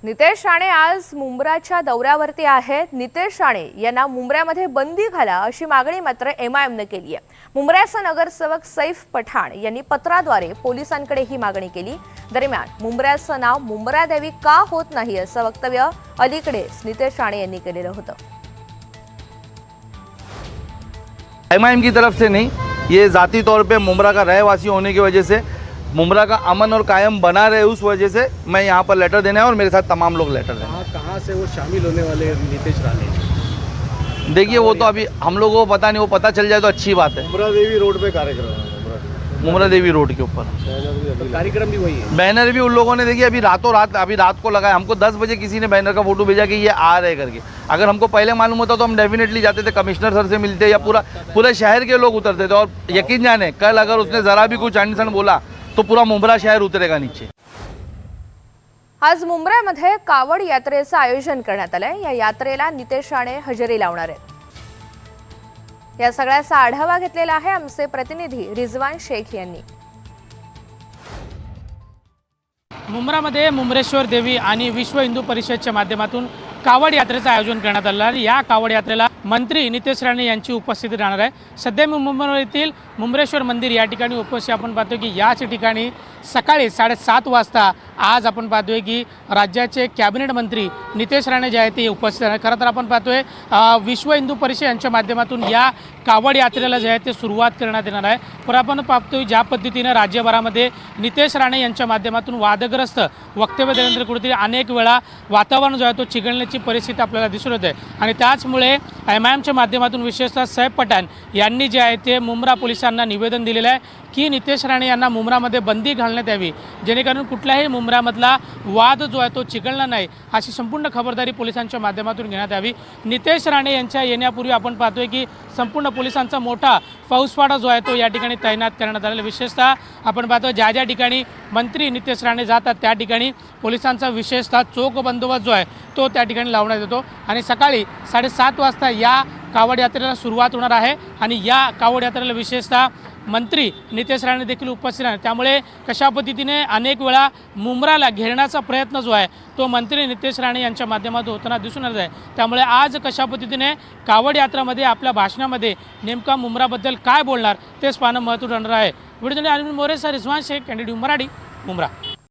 नितेश राणे आज मुंब्राच्या दौऱ्यावरती आहेत। नितेश राणे यांना मुंब्र्यामध्ये बंदी घाला अशी मागणी मात्र एमआयएमने केली आहे। मुंब्र्याचा नगरसेवक सैफ पठाण यांनी पत्राद्वारे पोलिसांकडे ही मागणी केली। दरम्यान मुंब्र्याचं नाव मुंब्रादेवी का होत नाही असं वक्तव्य अलीकडेच नितेश राणे यांनी केलेलं होतं। एमआईएम की तरफ से नहीं, ये जाती तौर पे मुंब्रा का रहवासी होने की वजह से मुंब्रा का अमन और कायम बना रहे, उस वजह से मैं यहाँ पर लेटर देने आया और मेरे साथ तमाम लोग लेटर देने। कहाँ से वो शामिल होने वाले नितेश राणे? देखिए वो तो अभी हम लोगों को पता नहीं, वो पता चल जाए तो अच्छी बात है। मुंब्रा देवी रोड पे कार्यक्रम है, मुंब्रा देवी रोड के ऊपर कार्यक्रम भी वही है। बैनर भी उन लोगों ने देखिए अभी रात को लगाया। हमको 10 बजे किसी ने बैनर का फोटो भेजा कि ये आ रहे करके। अगर हमको पहले मालूम होता तो हम डेफिनेटली जाते थे, कमिश्नर सर से मिलते या पूरे शहर के लोग उतरते थे। और यकीन जाने कल अगर उसने जरा भी कुछ अनसन बोला तो पूरा मुंब्रा शहर उतरेगा नीचे। आज मुंब्र्यामध्ये कावड यात्रेचं आयोजन करण्यात आलंय। या यात्रेला नितेश राणे हजेरी लावणार आहेत। या सगळ्याचा आढावा घेतलेला आहे आमचे प्रतिनिधी रिजवान शेख यांनी। मुंब्रामध्ये मुंब्रेश्वर देवी आणि विश्व हिंदू परिषदच्या माध्यमातून कावड यात्रेचं आयोजन करण्यात आलं आहे। या कावड यात्रेला मंत्री नितेश राणे यांची उपस्थिती राहणार आहे। सध्या मी मुंबई येथील मुंब्रेश्वर मंदिर या ठिकाणी उपस्थित आपण पाहतोय की याच ठिकाणी सकाळी 7:30 वाजता आज आपण पाहतोय की राज्याचे कॅबिनेट मंत्री नितेश राणे जे आहेत ते उपस्थित आहेत। खरं तर आपण पाहतोय विश्व हिंदू परिषद यांच्या माध्यमातून या कावड यात्रेला जे आहे ते सुरुवात करण्यात येणार आहे। पण आपण पाहतोय ज्या पद्धतीने राज्यभरामध्ये नितेश राणे यांच्या माध्यमातून वादग्रस्त वक्तव्य देण्यानंतर कुठेतरी अनेक वेळा वातावरण जो आहे तो चिघळण्याची परिस्थिती आपल्याला दिसून येते। आणि त्याचमुळे एमआयएमच्या माध्यमातून विशेषतः सैफ पठाण यांनी जे आहे ते मुंब्रा पोलिसांना निवेदन दिलेलं आहे की नितेश राणे यांना मुंब्रामध्ये बंदी घालण्यात यावी, जेणेकरून कुठल्याही मुंब्रामधला वाद जो आहे तो चिघळणार नाही अशी संपूर्ण खबरदारी पोलिसांच्या माध्यमातून घेण्यात यावी। नितेश राणे यांच्या येण्यापूर्वी आपण पाहतोय की संपूर्ण पोलिसांचा मोठा फौजफाटा जो आहे तो या ठिकाणी तैनात करण्यात आलेला। विशेषतः आपण पाहतो ज्या ठिकाणी मंत्री नितेश राणे जातात त्या ठिकाणी पोलिसांचा विशेषतः चोख बंदोबस्त जो आहे तो त्या ठिकाणी लावण्यात येतो। आणि सकाळी 7:30 वाजता या कावड यात्रेला सुरुवात होणार आहे आणि या कावड यात्रेला विशेषतः मंत्री नितेश राणे देखील उपस्थित आहेत। त्यामुळे कशा पद्धतीने अनेक वेळा मुंब्राला घेरण्याचा प्रयत्न जो आहे तो मंत्री नितेश राणे यांच्या माध्यमातून होताना दिसून येत आहे। त्यामुळे आज कशा पद्धतीने कावड यात्रामध्ये आपल्या भाषणामध्ये नेमका मुंब्राबद्दल काय बोलणार तेच पाहणं महत्त्वाचं ठरणार आहे। Video journalist Arvind More sir, Rizwan Shaikh, candidate Marathi, Mumbra.